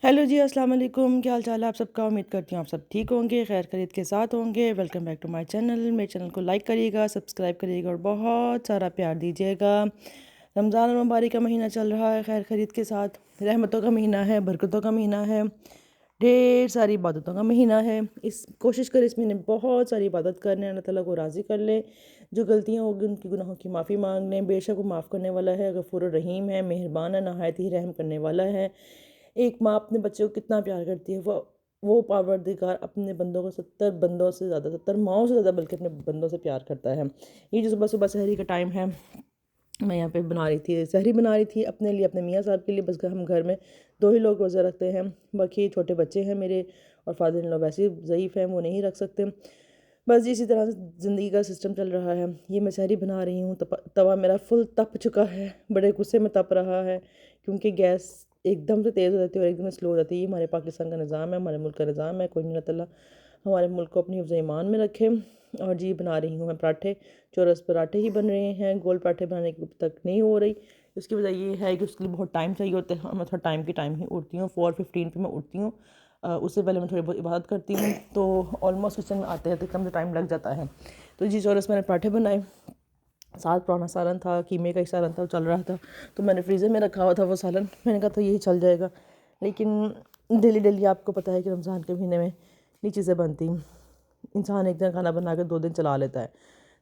Hello जी, अस्सलाम वालेकुम। क्या हाल चाल है आप सबका? उम्मीद करती हूँ आप सब ठीक होंगे, खैर खैरियत के साथ होंगे। Welcome back to my channel. मेरे चैनल को लाइक करिएगा, सब्सक्राइब करिएगा और बहुत सारा प्यार दीजिएगा। रमज़ान और मुबारक का महीना चल रहा है खैर खैरियत के साथ। रहमतों का महीना है, बरकतों का महीना है, ढेर सारी इबादतों का महीना है। इस कोशिश करें इस महीने में बहुत सारी इबादत करने, अल्लाह ताला को राज़ी कर लें। जो गलतियाँ होगी उनकी गुनाहों की माफ़ी मांग लें। बेशक वो माफ़ करने वाला है, गफूर रहीम है, मेहरबान है, नहायत ही रहम करने वाला है। एक माँ अपने बच्चे को कितना प्यार करती है, वो पारवरदिगार अपने बंदों को 70 बंदों से ज़्यादा, 70 माओं से ज़्यादा बल्कि अपने बंदों से प्यार करता है। ये जो सुबह सुबह सहरी का टाइम है, मैं यहाँ पे बना रही थी, सहरी बना रही थी अपने लिए, अपने मियाँ साहब के लिए। बस हम घर में दो ही लोग रोज़ा रखते हैं, बाकी छोटे बच्चे हैं मेरे, और फादर इन लॉ वैसे ही ज़ईफ़ हैं, वो नहीं रख सकते। बस इसी तरह से ज़िंदगी का सिस्टम चल रहा है। ये मैं सहरी बना रही हूँ, तवा मेरा फुल तप चुका है, बड़े गुस्से में तप रहा है, क्योंकि गैस एकदम से तेज़ हो जाती है और एकदम से स्लो हो जाती है। ये हमारे पाकिस्तान का निज़ाम है, हमारे मुल्क का निज़ाम है। कोई नहीं, अल्लाह ताला हमारे मुल्क को अपनी हिफ्ज़ ईमान में रखे। और जी बना रही हूँ मैं पराठे, चौरस पराठे ही बन रहे हैं, गोल पराठे बनाने की तक नहीं हो रही। इसकी वजह ये है कि उसके लिए बहुत टाइम चाहिए होता है, और मैं थोड़ा टाइम ही उठती हूँ। 4:15 पे मैं उठती हूँ। उससे पहले मैं थोड़ी बहुत इबादत करती हूँ, तो ऑलमोस्ट किचन में आते हैं तो कम से टाइम लग जाता है। तो जी चौरस मैंने पराठे बनाए, साथ पुराना सालन था, कीमे का ही सालन था, वो चल रहा था, तो मैंने फ्रीज़र में रखा हुआ था वो सालन। मैंने कहा था यही चल जाएगा। लेकिन डेली डेली आपको पता है कि रमज़ान के महीने में ये चीज़ें बनती, इंसान एक दिन खाना बना के 2 दिन चला लेता है,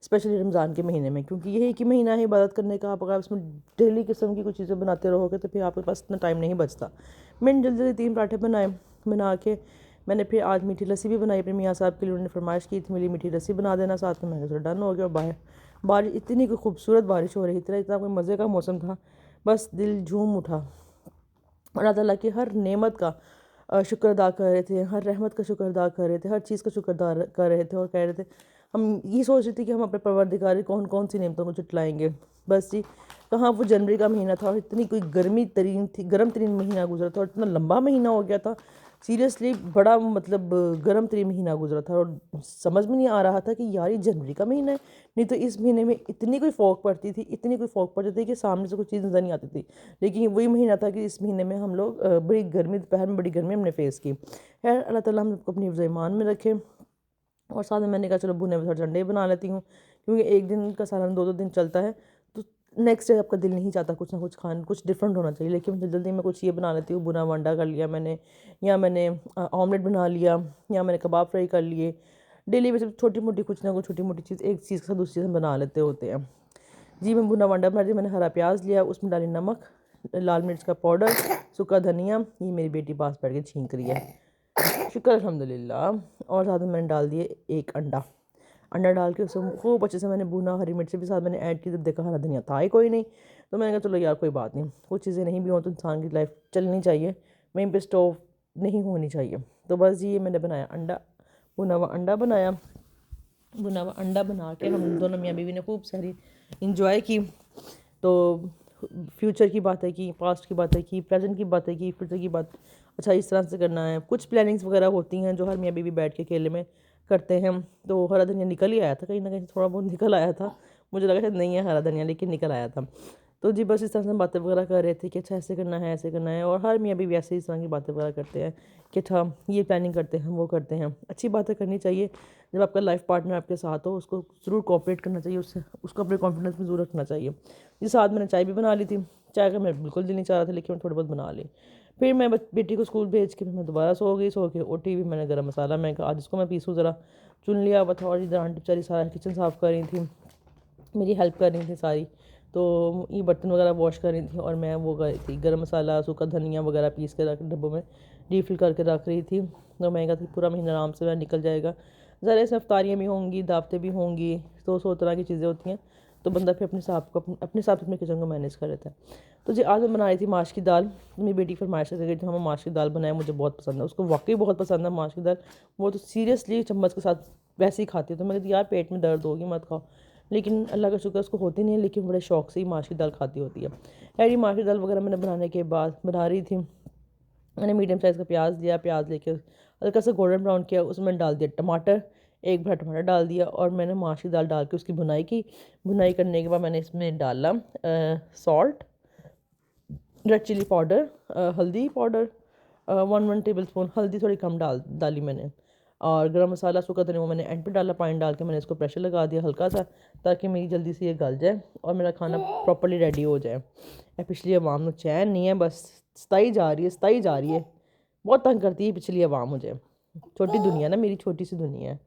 स्पेशली रमज़ान के महीने में, क्योंकि यही एक ही महीना है इबादत करने का। आप अगर उसमें डेली किस्म की कुछ चीज़ें बनाते रहोगे तो फिर आपके पास इतना टाइम नहीं बचता। मैंने जल्दी जल्दी 3 पराठे बनाए, बना के मैंने फिर आज मीठी लस्सी भी बनाई अपने मियाँ साहब के लिए। उन्होंने फरमाइश की थी मेरी मीठी लस्सी बना देना साथ में। मैंने कहा डन हो गया। और बाहर बारिश, इतनी कोई खूबसूरत बारिश हो रही, इतना इतना कोई मज़े का मौसम था, बस दिल झूम उठा। और अल्लाह ताला की हर नेमत का शुक्र अदा कर रहे थे, हर रहमत का शुक्र अदा कर रहे थे, हर चीज़ का शुक्र अदा कर रहे थे, और कह रहे थे, हम ये सोच रहे थे कि हम अपने परवरदिगार की कौन कौन सी नेमतों को जुटलाएंगे। बस जी, कहाँ वो जनवरी का महीना था और इतनी कोई गर्मी तरीन थी, गर्म तरीन महीना गुजरा था, और इतना लंबा महीना हो गया था। सीरियसली बड़ा मतलब गर्म तरीन महीना गुजरा था, और समझ में नहीं आ रहा था कि यार ये जनवरी का महीना है। नहीं तो इस महीने में इतनी कोई फॉग पड़ती थी, इतनी कोई फॉग पड़ती थी कि सामने से कोई चीज़ नज़र नहीं आती थी। लेकिन ये वही महीना था कि इस महीने में हम लोग बड़ी गर्मी, दोपहर में बड़ी गर्मी हमने फेस की। खैर अल्लाह ताला हम सबको अपनी हिफ्ज़ ईमान में रखे। और साथ में मैंने कहा चलो भुने हुए थोड़े अंडे बना लेती हूँ, क्योंकि एक दिन का सालन दो दो दिन चलता है, तो नेक्स्ट डे आपका दिल नहीं चाहता कुछ ना कुछ खाने, कुछ डिफरेंट होना चाहिए। लेकिन जल्दी जल्दी मैं कुछ ये बना लेती हूँ, भुना हुआ अंडा कर लिया मैंने, या मैंने ऑमलेट बना लिया, या मैंने कबाब फ्राई कर लिए। डेली बेसिस छोटी मोटी कुछ ना कुछ छोटी मोटी चीज़ एक चीज़ के साथ दूसरी चीज़ हम बना लेते होते हैं। जी मैं भुना हुआ अंडा बना रही, मैंने हरा प्याज लिया, उसमें डाली नमक, लाल मिर्च का पाउडर, सूखा धनिया। ये मेरी बेटी पास बैठ के छींक रही है, शुक्र अल्हम्दुलिल्लाह। और साथ में मैंने डाल दिए एक अंडा। अंडा डाल के उसे खूब अच्छे से मैंने भुना, हरी मिर्च भी साथ मैंने ऐड की, तो देखा हरा धनिया था ही कोई नहीं। तो मैंने कहा चलो यार कोई बात नहीं, कुछ चीज़ें नहीं भी हों तो इंसान की लाइफ चलनी चाहिए, वहीं पे स्टोव नहीं होनी चाहिए। तो बस ये मैंने बनाया अंडा, भुना हुआ अंडा बनाया। भुना हुआ अंडा बना के हम दोनों मियाँ बीवी ने खूब सारी इंजॉय की। तो फ्यूचर की बातें की, पास्ट की बातें की, प्रेजेंट की बातें की, फ्यूचर की बात, अच्छा इस तरह से करना है। कुछ प्लानिंग्स वगैरह होती हैं जो हर मियाँ बीवी बैठ के अकेले में करते हैं। तो हरा धनिया निकल ही आया था, कहीं ना कहीं थोड़ा बहुत निकल आया था, मुझे लगा शायद नहीं है हरा धनिया, लेकिन निकल आया था। तो जी बस इस तरह से हम बातें वगैरह कर रहे थे कि अच्छा ऐसे करना है, ऐसे करना है। और हर मियाँ बीवी ऐसे ही इस तरह की बातें वगैरह करते हैं कि अच्छा ये प्लानिंग करते हैं, वो करते हैं। अच्छी बातें करनी चाहिए। जब आपका लाइफ पार्टनर आपके साथ हो, उसको ज़रूर कोऑपरेट करना चाहिए, उससे उसको अपने कॉन्फिडेंस में ज़रूर रखना चाहिए। जी साथ मैंने चाय भी बना ली थी, चाय का मैं बिल्कुल दिल नहीं चाह रहा था, लेकिन मैं थोड़ी बहुत बना ली। फिर मैं बेटी को स्कूल भेज के मैं दोबारा सो गई, सो के उठी भी, मैंने गर्म मसाला, मैं कहा आज इसको मैं पीसूँ ज़रा, चुन लिया हुआ था। और इधर आंटी बेचारी सारा किचन साफ़ कर रही थी, मेरी हेल्प कर रही थी सारी। तो ये बर्तन वगैरह वॉश कर रही थी, और मैं वो कर रही थी गर्म मसाला, सूखा धनिया वगैरह पीस के रख डब्बों में रीफ़िल करके रख रही थी। तो मैं कहा था पूरा महीना आराम से मेरा निकल जाएगा। ज़रा इसमें अफ्तारियाँ भी होंगी, दावतें भी होंगी, तो 100 तरह की चीज़ें होती हैं, तो बंदा फिर अपने हिसाब से अपने किचन को मैनेज कर लेता है। तो जी आज मैं बना रही थी माश की दाल। मेरी बेटी फरमाइश कर गई थी हम माश की दाल बनाए, मुझे बहुत पसंद है, उसको वाकई बहुत पसंद है माश की दाल। वो तो सीरियसली चम्मच के साथ वैसे ही खाती है। तो मैंने कहा यार पेट में दर्द होगी, मत खाओ। लेकिन अल्लाह का शुक्र उसको होती नहीं है, लेकिन बड़े शौक से ही माश की दाल खाती होती है। ऐडी माश की दाल वगैरह मैंने बनाने के बाद बना रही थी, मैंने मीडियम साइज़ का प्याज लिया, प्याज लेके हल्का सा गोल्डन ब्राउन किया, उसमें डाल दिया टमाटर, एक बड़ा टमाटर डाल दिया, और मैंने माश की दाल डाल के उसकी भुनाई की। भुनाई करने के बाद मैंने इसमें डाला सॉल्ट, रेड चिली पाउडर, हल्दी पाउडर, 1 टेबल स्पून हल्दी थोड़ी कम डाली मैंने, और गरम मसाला सूखा धनिया वो मैंने एंड पे डाला। पानी डाल के मैंने इसको प्रेशर लगा दिया हल्का सा, ताकि मेरी जल्दी से ये गल जाए और मेरा खाना प्रॉपर्ली रेडी हो जाए। पिछली अवाम में चैन नहीं है, बस सताई जा रही है, सताई जा रही है, बहुत तंग करती है पिछली अवाम मुझे। छोटी दुनिया ना, मेरी छोटी सी दुनिया है,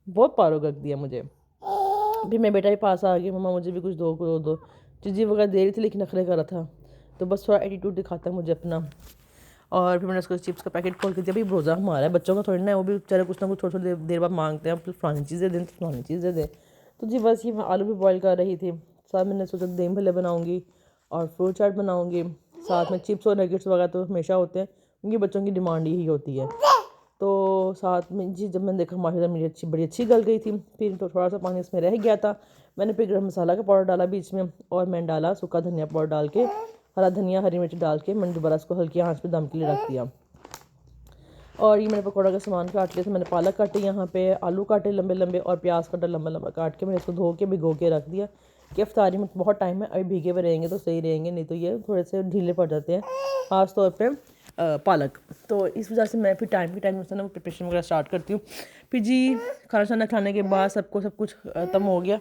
बहुत पारो कर दिया मुझे। फिर मेरे बेटा के पास आ गया, मम्मा मुझे भी कुछ दो। चीज़ी वगैरह दे रही थी लेकिन नखरे कर रहा था, तो बस थोड़ा एटीट्यूड दिखाता है मुझे अपना। और फिर मैंने उसको चिप्स का पैकेट खोल के दिया। भाई रोज़ा हमारा है, बच्चों का थोड़ी ना है, वो भी बेचारे कुछ ना कुछ थोड़ी थोड़ी देर बाद मांगते हैं, फलानी चीज़ें दें तो फलानी चीज़ें दें। तो जी बस ये मैं आलू भी बॉयल कर रही थी, साथ मैंने सोचा दही भल्ले बनाऊँगी और फ्रूट चाट बनाऊँगी, साथ में चिप्स और नगेट्स वगैरह तो हमेशा होते हैं, क्योंकि बच्चों की डिमांड यही होती है। तो साथ में जी जब मैंने देखा माशाल्लाह मेरी बड़ी अच्छी गल गई थी। फिर तो थोड़ा सा पानी इसमें रह गया था, मैंने फिर गरम मसाला का पाउडर डाला बीच में, और मैंने डाला सूखा धनिया पाउडर डाल के, हरा धनिया हरी मिर्च डाल के मैंने दोबारा इसको हल्की आंच पे दम के लिए रख दिया। और ये मैंने पकौड़ा का सामान काट लिया था, मैंने पालक काटी, यहाँ पे आलू काटे लंबे लंबे, और प्याज काटा लंबा लंबा काट के मैंने इसको धो के भिगो के रख दिया कि अफ्तारी में बहुत टाइम है, अभी भीगे हुए रहेंगे तो सही रहेंगे, नहीं तो ये थोड़े से ढीले पड़ जाते हैं, ख़ास तौर पे पालक। तो इस वजह से मैं फिर टाइम के टाइम से ना प्रिपरेशन वगैरह स्टार्ट करती हूँ। फिर जी खाना शाना खाने के बाद सब कुछ ख़त्म हो गया।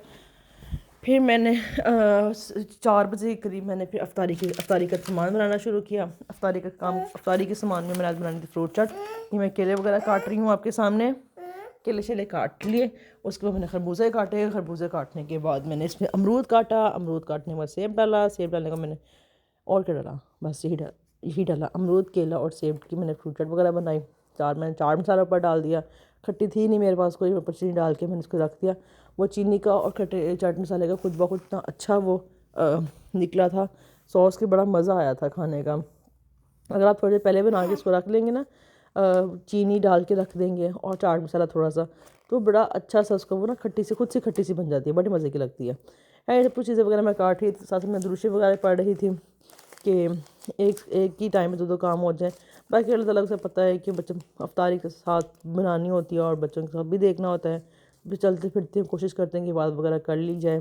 फिर मैंने 4 बजे के करीब मैंने फिर अफ्तारी का सामान बनाना शुरू किया। अफ्तारी के सामान में मैंने आज बनानी थी फ्रूट चाट। ये मैं केले वगैरह काट रही हूँ आपके सामने, केले शेले काट लिए। उसके बाद मैंने खरबूजे काटे, खरबूजे काटने के बाद मैंने इसमें अमरूद काटा, अमरूद काटने के बाद सेब डाला, सेब डालने का मैंने और क्या डाला, बस यही डाला, अमरूद केला और सेब की मैंने फ्रूट चाट वगैरह बनाई। मैंने चाट मसाला ऊपर डाल दिया, खट्टी थी नहीं मेरे पास कोई, ऊपर चीनी डाल के मैंने इसको रख दिया। वो चीनी का और खट्टे चाट मसाले का खुद ब खुद इतना अच्छा वो निकला था, सॉस के बड़ा मज़ा आया था खाने का। अगर आप थोड़ी देर पहले बना के इसको रख लेंगे ना, चीनी डाल के रख देंगे और चाट मसाला थोड़ा सा, तो बड़ा अच्छा सा उसका वो ना खट्टी सी खट्टी सी बन जाती है, बड़ी मज़े की लगती है। सब कुछ चीज़ें वगैरह मैं काट रही थी, साथ में दुरूशी वगैरह पढ़ रही थी कि एक ही टाइम में दो काम हो जाए। बाकी अल्लाह ताला से पता है कि बच्चे अफ्तारी के साथ बनानी होती है और बच्चों के साथ भी देखना होता है। भी चलते फिरते कोशिश करते हैं कि बात वगैरह कर ली जाए,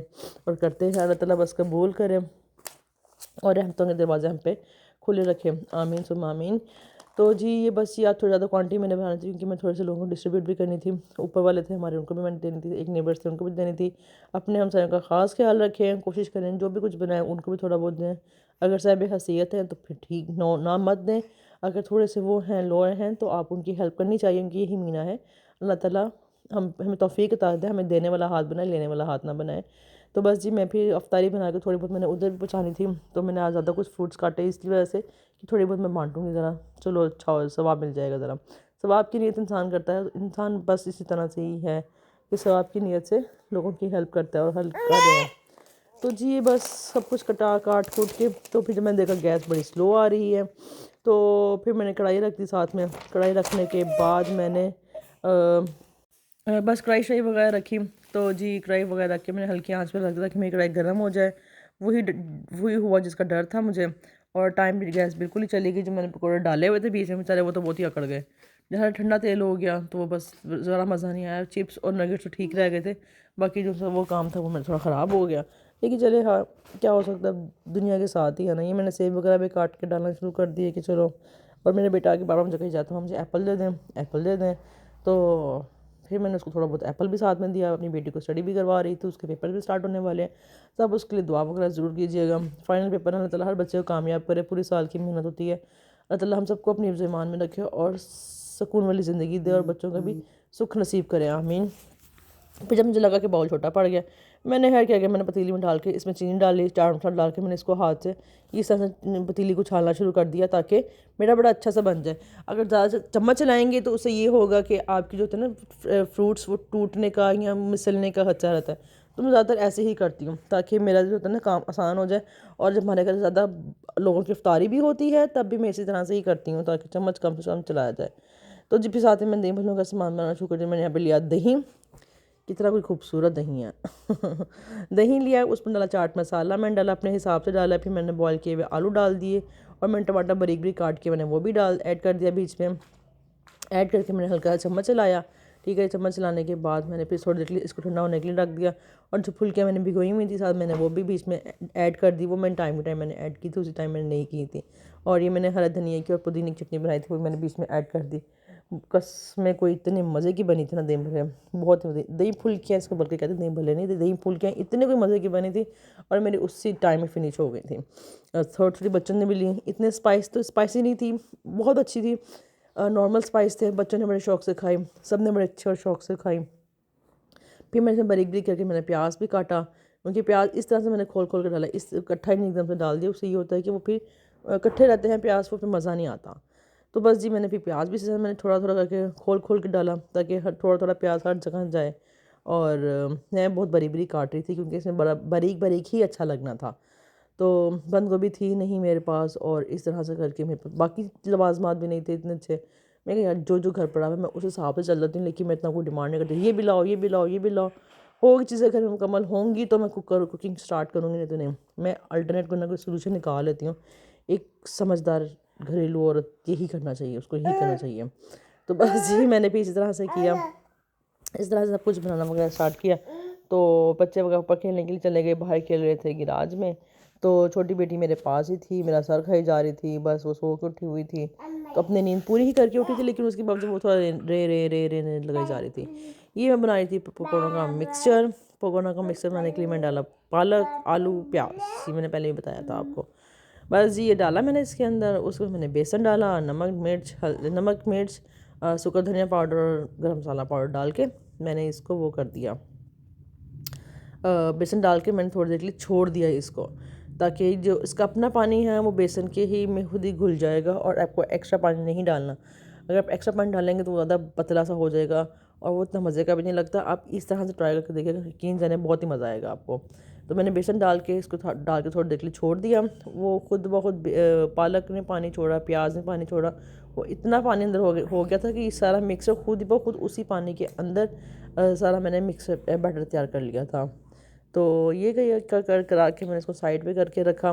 और करते हैं। अल्लाह ताला बस कबूल करे और रहमतों के दरवाजे हम पे खुले रखे, आमीन सुम आमीन। तो जी ये बस ये थोड़ी ज़्यादा क्वांटिटी मैंने बनानी थी, क्योंकि मैं थोड़े से लोगों को डिस्ट्रीब्यूट भी करनी थी। ऊपर वाले थे हमारे, उनको भी मैंने देनी थी, एक नेबर्स थे उनको भी देनी थी। अपने हमसायों का ख़ास ख्याल रखें, कोशिश करें जो भी कुछ बनाएं उनको भी थोड़ा बहुत दें। अगर साहिब हैसियत हैं तो फिर ठीक, ना मत दें। अगर थोड़े से वो हैं लो हैं तो आप उनकी हेल्प करनी चाहिए, उनकी यही मीना है। अल्लाह ताला हमें तौफीक अता दे, हमें देने वाला हाथ बनाए, लेने वाला हाथ ना बनाए। तो बस जी मैं फिर अफ्तारी बना के थोड़ी बहुत मैंने उधर भी पहुँचानी थी, तो मैंने आज ज़्यादा कुछ फ्रूट्स काटे इसकी वजह से कि थोड़ी बहुत मैं बांटूँगी ज़रा, चलो अच्छा हो, सवाब मिल जाएगा ज़रा। सवाब की नीयत इंसान करता है, इंसान बस इसी तरह से ही है कि सवाब की नीयत से लोगों की हेल्प करता है और हेल्प कर रहे हैं। तो जी बस सब कुछ काट कूट के, तो फिर जब मैंने देखा गैस बड़ी स्लो आ रही है, तो फिर मैंने कढ़ाई रख दी साथ में। कढ़ाई रखने के बाद मैंने बस कढ़ाई शढ़ाई वगैरह रखी। तो जी कढ़ाई वगैरह रख के मैंने हल्की आंच पे रख दिया कि मेरी कढ़ाई गर्म हो जाए। वही हुआ जिसका डर था मुझे, और टाइम भी गैस बिल्कुल ही चली गई। जो मैंने पकौड़े डाले हुए थे बीच में बेचारे, वो तो बहुत ही अकड़ गए। जहाँ ठंडा तेल हो गया तो वो बस ज़रा मज़ा नहीं आया। चिप्स और नगेट्स तो ठीक रह गए थे, बाकी जो वो काम था वो मेरा थोड़ा ख़राब हो गया। लेकिन चले हाँ, क्या हो सकता है, दुनिया के साथ ही है ना। ये मैंने सेब वगैरह भी काट के डालना शुरू कर दिए कि चलो। और मेरे बेटा आके बार-बार मुझे कही जाता है मुझे एप्पल दे दें, एप्पल दे दें। तो फिर मैंने उसको थोड़ा बहुत एप्पल भी साथ में दिया। अपनी बेटी को स्टडी भी करवा रही थी, उसके पेपर भी स्टार्ट होने वाले हैं। सब उसके लिए दुआ वगैरह ज़रूर कीजिएगा। फाइनल पेपर अल्लाह ताला हर बच्चे को कामयाब करे, पूरे साल की मेहनत होती है। अल्लाह ताला हम सबको अपनी हिफ्ज़ ईमान में रखे और सुकून वाली ज़िंदगी दे, और बच्चों का भी सुख नसीब करे, आमीन। फिर जब मुझे लगा कि बाउल छोटा पड़ गया, मैंने क्या किया, मैंने पतीली में डाल के इसमें चीनी डाल ली, चाट मसाला डाल के मैंने इसको हाथ से इस तरह से पतीली को छालना शुरू कर दिया, ताकि मेरा बड़ा अच्छा सा बन जाए। अगर ज़्यादा चम्मच चलाएंगे तो उससे ये होगा कि आपकी जो होता है ना फ्रूट्स, वो टूटने का या मिसलने का खतरा रहता है। तो मैं ज़्यादातर ऐसे ही करती हूँ, ताकि मेरा जो होता है ना काम आसान हो जाए। और जब हमारे घर ज़्यादा लोगों की इफ्तारी भी होती है तब भी मैं इसी तरह से ही करती हूँ, ताकि चम्मच कम से कम चलाया जाए। तो जी फिर साथ में मैंने दही भल्लों का सामान बनाना शुरू कर दिया। मैंने यहाँ पर लिया दही, कितना कोई खूबसूरत दही है दही लिया, उसमें डाला चाट मसाला, मैंने डाला अपने हिसाब से डाला। फिर मैंने बॉयल किए हुए आलू डाल दिए, और मैंने टमाटर बारीक बारीक काट के मैंने वो भी ऐड कर दिया बीच में। ऐड करके मैंने हल्का सा चम्मच चलाया, ठीक है। चम्मच चलाने के बाद मैंने फिर थोड़ी देर के लिए इसको ठंडा होने के लिए रख दिया। और जो फुल्कियाँ मैंने भिगोई हुई थी साथ, मैंने वो भी बीच में ऐड कर दी। वो मैंने टाइम टू टाइम मैंने ऐड की थी, उसी टाइम मैंने नहीं की थी। और ये मैंने हरा धनिया की और पुदीने की चटनी बनाई थी, वो मैंने बीच में ऐड कर दी। कसम कोई इतने मज़े की बनी थी ना दही भल्ले, बहुत मज़े। दही फुल्कियाँ इसको बल्कि कहते दही भल्ले नहीं थे, दही फुल्कियाँ इतने कोई मज़े की बनी थी। और मेरी उसी टाइम में फिनिश हो गई थी। थोड़ी थोड़ी बच्चों ने भी ली। इतने तो स्पाइसी नहीं थी, बहुत अच्छी थी। नॉर्मल स्पाइस थे। बच्चों ने बड़े शौक से खाई, सब ने बड़े अच्छे और शौक से खाई। फिर मैंने बारीक बारीक करके मैंने प्याज भी काटा, क्योंकि प्याज इस तरह से मैंने खोल खोल कर डाला, इस इकट्ठा ही नहीं एकदम से डाल दिया। उससे ये होता है कि वो फिर इकट्ठे रहते हैं प्याज, वो फिर मज़ा नहीं आता। तो बस जी मैंने फिर प्याज भी इसी मैंने थोड़ा थोड़ा करके खोल खोल के डाला, ताकि हर थोड़ा थोड़ा प्याज हर जगह जाए। और मैं बहुत बारीक बारीक काट रही थी, क्योंकि इसमें बड़ा बारीक बारीक ही अच्छा लगना था। तो बंद गोभी थी नहीं मेरे पास, और इस तरह से करके मेरे पास बाकी लवाजमात भी नहीं थे इतने अच्छे। मैं कहा यार जो जो घर पड़ा है मैं उस हिसाब से चल जाती हूँ, लेकिन मैं इतना कोई डिमांड नहीं करती ये भी लाओ ये भी लाओ ये भी लाओ। होगी चीज़ें घर में मुकम्मल होंगी तो मैं कुकिंग स्टार्ट करूँगी, नहीं तो नहीं। मैं अल्टरनेट कोई ना कोई सोल्यूशन निकाल लेती हूँ। एक समझदार घरेलू औरत यही करना चाहिए, उसको यही करना चाहिए। तो बस जी मैंने भी इसी तरह से किया, इस तरह से सब कुछ बनाना वगैरह स्टार्ट किया। तो बच्चे वगैरह ऊपर खेलने के लिए चले गए, बाहर खेल रहे थे गिराज में। तो छोटी बेटी मेरे पास ही थी, मेरा सर खाई जा रही थी, बस वो सो के उठी हुई थी। तो अपनी नींद पूरी ही करके उठी थी, लेकिन उसके बावजूद वो थोड़ा रे लगाई जा रही थी। ये मैं बना रही थी पकौड़ों का मिक्सचर। पकौड़ों का मिक्सचर बनाने के लिए मैंने डाला पालक, आलू, प्याज, ये मैंने पहले ही बताया था आपको। बस जी ये डाला मैंने इसके अंदर। उसमें मैंने बेसन डाला, नमक मिर्च, सूखा धनिया पाउडर और गरम मसाला पाउडर डाल के मैंने इसको वो कर दिया। बेसन डाल के मैंने थोड़ी देर के लिए छोड़ दिया इसको, ताकि जो इसका अपना पानी है वो बेसन के ही में खुद ही घुल जाएगा, और आपको एक्स्ट्रा पानी नहीं डालना। अगर आप एक्स्ट्रा पानी डालेंगे तो वो ज़्यादा पतला सा हो जाएगा, और वो इतना मज़े का भी नहीं लगता। आप इस तरह से ट्राई करके देखिएगा, यकीन जाने बहुत ही मज़ा आएगा आपको। तो मैंने बेसन डाल के इसको डाल के थोड़ी देर के लिए छोड़ दिया। वो खुद ब खुद पालक ने पानी छोड़ा, प्याज ने पानी छोड़ा। वो इतना पानी अंदर हो गया था कि ये सारा मिक्सर खुद ब खुद उसी पानी के अंदर सारा मैंने मिक्सर बैटर तैयार कर लिया था। तो ये करा के मैंने इसको साइड पे करके रखा।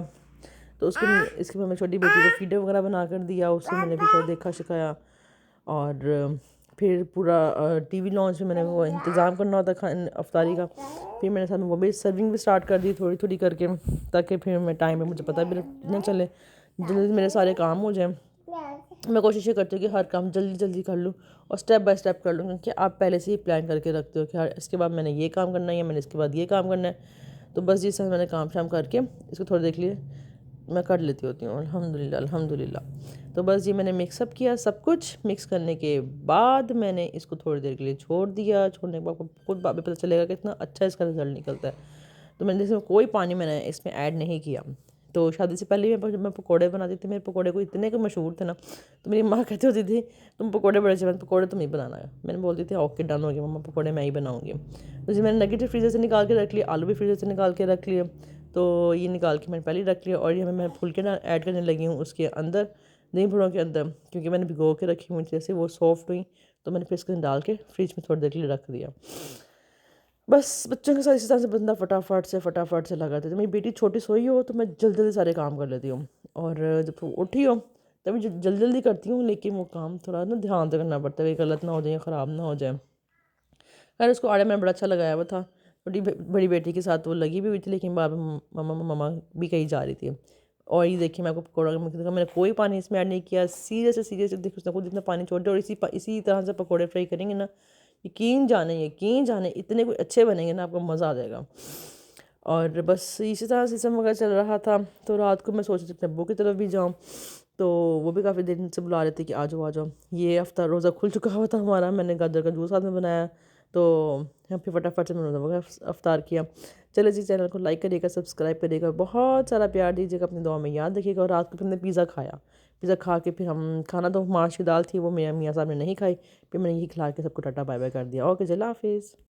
तो उसके इसके बाद मैं छोटी बेटी को फीडर वगैरह बना कर दिया, उससे मैंने भी थोड़ा देखा शिखाया। और फिर पूरा टीवी लॉन्च में मैंने वो इंतज़ाम करना होता अफ्तारी का। फिर मैंने साथ में वो भी सर्विंग भी स्टार्ट कर दी थोड़ी थोड़ी करके, ताकि फिर मैं टाइम में मुझे पता भी नहीं चले, जल्दी मेरे सारे काम हो जाएँ। मैं कोशिश ये करती हूँ कि हर काम जल्दी जल्दी कर लूँ और स्टेप बाय स्टेप कर लूँ, क्योंकि आप पहले से ही प्लान करके रखते हो कि यार इसके बाद मैंने ये काम करना है या मैंने इसके बाद ये काम करना है। तो बस जिस तरह मैंने काम शाम करके इसको थोड़ी देर के लिए मैं कर लेती होती हूँ, अल्हम्दुलिल्लाह अल्हम्दुलिल्लाह। तो बस ये मैंने मिक्सअप किया, सब कुछ मिक्स करने के बाद मैंने इसको थोड़ी देर के लिए छोड़ दिया। छोड़ने के बाद आपको खुद पता चलेगा कि इतना अच्छा इसका रिजल्ट निकलता है। तो मैंने इसमें कोई पानी मैंने इसमें ऐड नहीं किया। तो शादी से पहले मैं पकोड़े बनाती थी, मेरे पकोड़े को इतने के मशहूर थे ना, तो मेरी माँ कहती होती थी तुम पकोड़े बड़े अच्छे, पकोड़े तुम ही बनाना है। मैंने बोलती थी ओके डन हो गया मम्मा, पकोड़े मैं ही बनाऊँगी। तो जी मैंने नेगेटिव फ्रीजर से निकाल के रख लिया, आलू भी फ्रीजर से निकाल के रख लिए। तो ये निकाल के मैंने पहले रख लिया, और ये मैं फुलके ना ऐड करने लगी हूँ उसके अंदर, दही बड़ों के अंदर, क्योंकि मैंने भिगो के रखी हुई जैसे वो सॉफ्ट हुई। तो मैंने फिर इसके अंदर डाल के फ्रिज में थोड़ी देर के लिए रख दिया। बस बच्चों के साथ इसी तरह से बंदा फटाफट से लगा था। जब मेरी बेटी छोटी सोई हो तो मैं जल्दी जल्दी सारे काम कर लेती हूँ, और जब वो उठी हो तब मैं जल्दी जल्दी करती हूँ, लेकिन वो काम थोड़ा ना ध्यान से करना पड़ता है कि गलत ना हो जाए, ख़राब ना हो जाए। खैर उसको आड़े मैंने बड़ा अच्छा लगाया हुआ था। बड़ी बेटी के साथ वो लगी भी हुई थी, लेकिन बाद में मम्मा मम्मा भी कहीं जा रही थी। और ये देखिए मैं आपको पकौड़ा का देखा, मैंने कोई पानी इसमें ऐड नहीं किया। सीरियस देखो उसने खुद इतना पानी छोड़ दिया। और इसी तरह से पकौड़े फ्राई करेंगे ना, यकीन जाने इतने कोई अच्छे बनेंगे ना, आपको मज़ा आ जाएगा। और बस इसी तरह सिस्टम वगैरह चल रहा था। तो रात को मैं सोच रही थी अपने अब्बू की तरफ भी जाऊँ, तो वो भी काफ़ी देर से बुला रहे थे कि आ जाओ आ जाओ। ये हफ्ता रोज़ा खुल चुका हुआ था हमारा, मैंने गाजर का जूस साथ में बनाया। तो हम फिर फटाफट से मैंने रोज़ा वगैरह अफ्तार किया। चले जी चैनल को लाइक करिएगा, सब्सक्राइब करिएगा, बहुत सारा प्यार दीजिएगा, अपनी दुआ में याद रखिएगा। और रात को फिर हमने पिज़्ज़ा खाया। पिज़्ज़ा खा के फिर हम खाना तो माश की दाल थी वो मेरे मियाँ साहब ने नहीं खाई। फिर मैंने यही खिला के सबको टाटा बाय बाय कर दिया। ओके, अल्लाह हाफिज़।